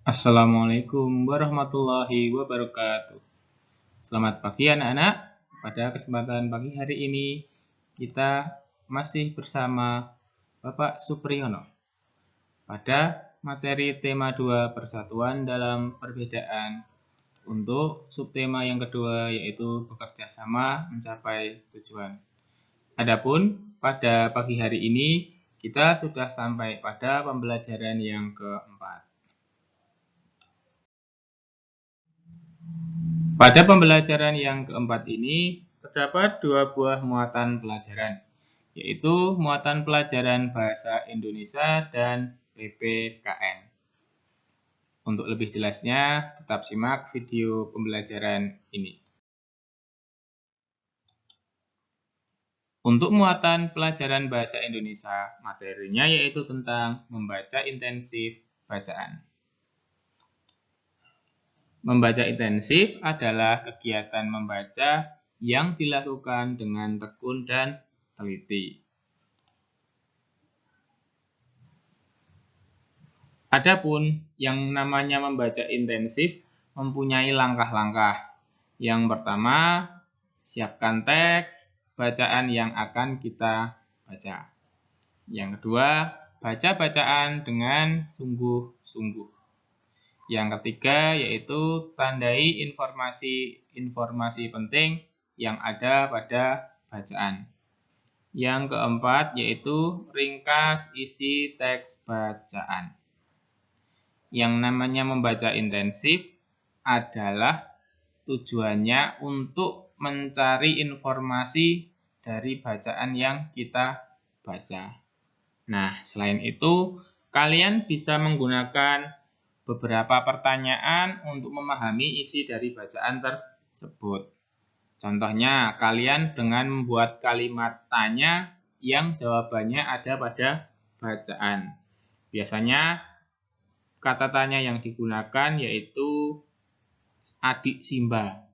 Assalamualaikum warahmatullahi wabarakatuh. Selamat pagi anak-anak. Pada kesempatan pagi hari ini kita masih bersama Bapak Supriyono pada materi tema 2 persatuan dalam perbedaan untuk subtema yang kedua yaitu bekerja sama mencapai tujuan. Adapun pada pagi hari ini kita sudah sampai pada pembelajaran yang keempat. Pada pembelajaran yang keempat ini, terdapat dua buah muatan pelajaran, yaitu muatan pelajaran Bahasa Indonesia dan PPKN. Untuk lebih jelasnya, tetap simak video pembelajaran ini. Untuk muatan pelajaran Bahasa Indonesia, materinya yaitu tentang membaca intensif bacaan. Membaca intensif adalah kegiatan membaca yang dilakukan dengan tekun dan teliti. Adapun yang namanya membaca intensif mempunyai langkah-langkah. Yang pertama, siapkan teks bacaan yang akan kita baca. Yang kedua, baca bacaan dengan sungguh-sungguh. Yang ketiga yaitu tandai informasi penting yang ada pada bacaan. Yang keempat yaitu ringkas isi teks bacaan. Yang namanya membaca intensif adalah tujuannya untuk mencari informasi dari bacaan yang kita baca. Nah, selain itu, kalian bisa menggunakan beberapa pertanyaan untuk memahami isi dari bacaan tersebut. Contohnya, kalian dengan membuat kalimat tanya yang jawabannya ada pada bacaan. Biasanya, kata tanya yang digunakan yaitu adik Simba.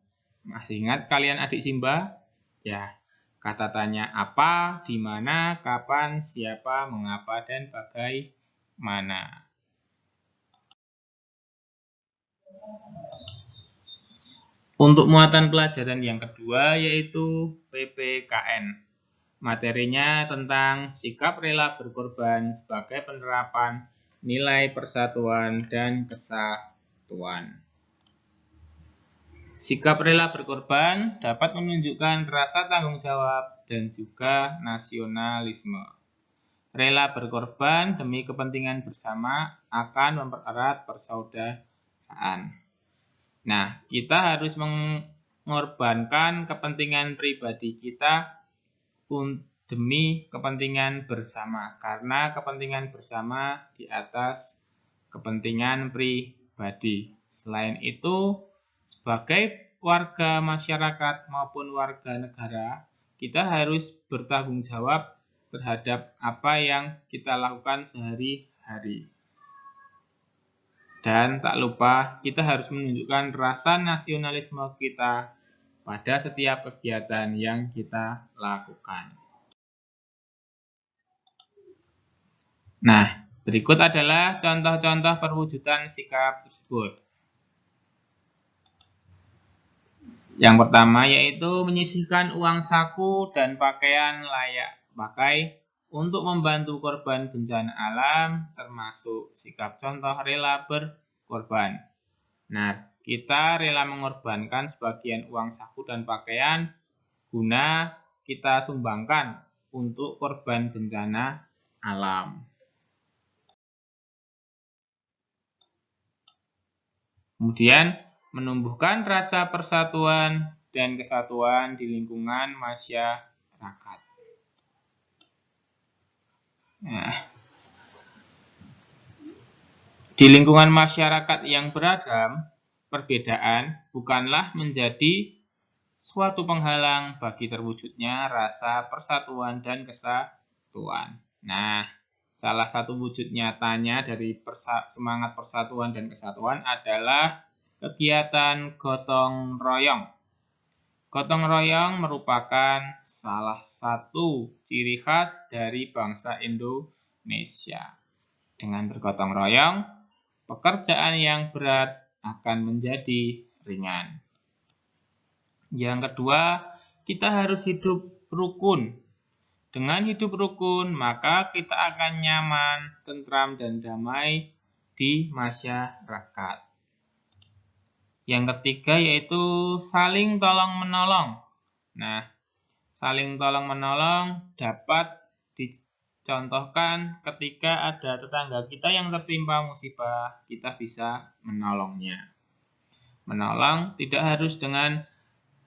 Masih ingat kalian adik Simba? Ya, kata tanya apa, di mana, kapan, siapa, mengapa, dan bagaimana. Untuk muatan pelajaran yang kedua yaitu PPKN. Materinya tentang sikap rela berkorban sebagai penerapan nilai persatuan dan kesatuan. Sikap rela berkorban dapat menunjukkan rasa tanggung jawab dan juga nasionalisme. Rela berkorban demi kepentingan bersama akan mempererat persaudaraan. Nah, kita harus mengorbankan kepentingan pribadi kita demi kepentingan bersama, karena kepentingan bersama di atas kepentingan pribadi. Selain itu, sebagai warga masyarakat maupun warga negara, kita harus bertanggung jawab terhadap apa yang kita lakukan sehari-hari. Dan tak lupa, kita harus menunjukkan rasa nasionalisme kita pada setiap kegiatan yang kita lakukan. Nah, berikut adalah contoh-contoh perwujudan sikap tersebut. Yang pertama yaitu menyisihkan uang saku dan pakaian layak pakai untuk membantu korban bencana alam, termasuk sikap contoh rela berkorban. Nah, kita rela mengorbankan sebagian uang saku dan pakaian guna kita sumbangkan untuk korban bencana alam. Kemudian, menumbuhkan rasa persatuan dan kesatuan di lingkungan masyarakat. Nah, di lingkungan masyarakat yang beragam, perbedaan bukanlah menjadi suatu penghalang bagi terwujudnya rasa persatuan dan kesatuan. Nah, salah satu wujud nyatanya dari semangat persatuan dan kesatuan adalah kegiatan gotong royong. Gotong royong merupakan salah satu ciri khas dari bangsa Indonesia. Dengan bergotong royong, pekerjaan yang berat akan menjadi ringan. Yang kedua, kita harus hidup rukun. Dengan hidup rukun, maka kita akan nyaman, tentram, dan damai di masyarakat. Yang ketiga yaitu saling tolong-menolong. Nah, saling tolong-menolong dapat dicontohkan ketika ada tetangga kita yang tertimpa musibah, kita bisa menolongnya. Menolong tidak harus dengan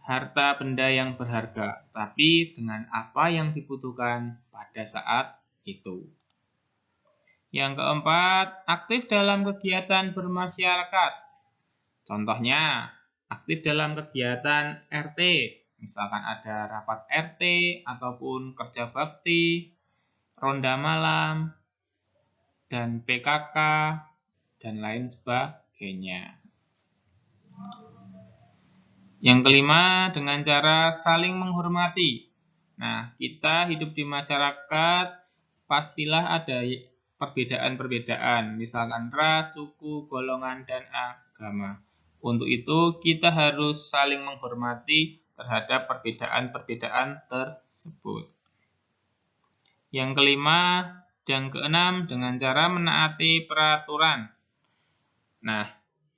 harta benda yang berharga, tapi dengan apa yang dibutuhkan pada saat itu. Yang keempat, aktif dalam kegiatan bermasyarakat. Contohnya, aktif dalam kegiatan RT, misalkan ada rapat RT ataupun kerja bakti, ronda malam, dan PKK, dan lain sebagainya. Yang kelima, dengan cara saling menghormati. Nah, kita hidup di masyarakat, pastilah ada perbedaan-perbedaan, misalkan ras, suku, golongan, dan agama. Untuk itu, kita harus saling menghormati terhadap perbedaan-perbedaan tersebut. Yang kelima dan keenam, dengan cara menaati peraturan. Nah,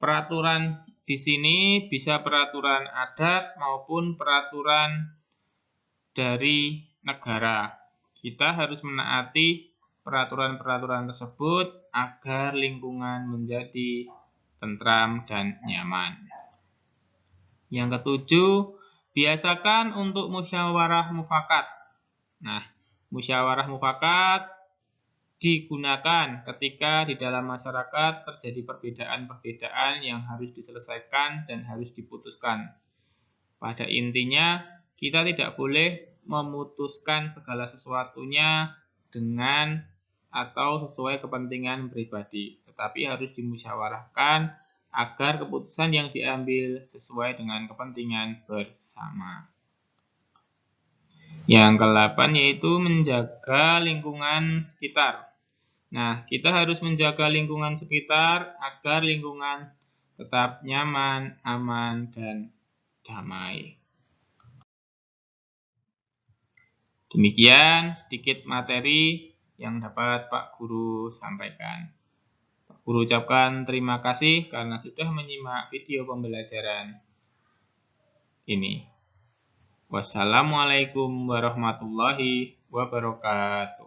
peraturan di sini bisa peraturan adat maupun peraturan dari negara. Kita harus menaati peraturan-peraturan tersebut agar lingkungan menjadi tentram dan nyaman. Yang ketujuh, biasakan untuk musyawarah mufakat. Nah, musyawarah mufakat digunakan ketika di dalam masyarakat terjadi perbedaan-perbedaan yang harus diselesaikan dan harus diputuskan. Pada intinya, kita tidak boleh memutuskan segala sesuatunya dengan atau sesuai kepentingan pribadi, tetapi harus dimusyawarahkan agar keputusan yang diambil sesuai dengan kepentingan bersama. Yang ke-8 yaitu menjaga lingkungan sekitar. Nah, kita harus menjaga lingkungan sekitar agar lingkungan tetap nyaman, aman, dan damai. Demikian sedikit materi yang dapat Pak Guru sampaikan. Pak Guru ucapkan terima kasih karena sudah menyimak video pembelajaran ini. Wassalamualaikum warahmatullahi wabarakatuh.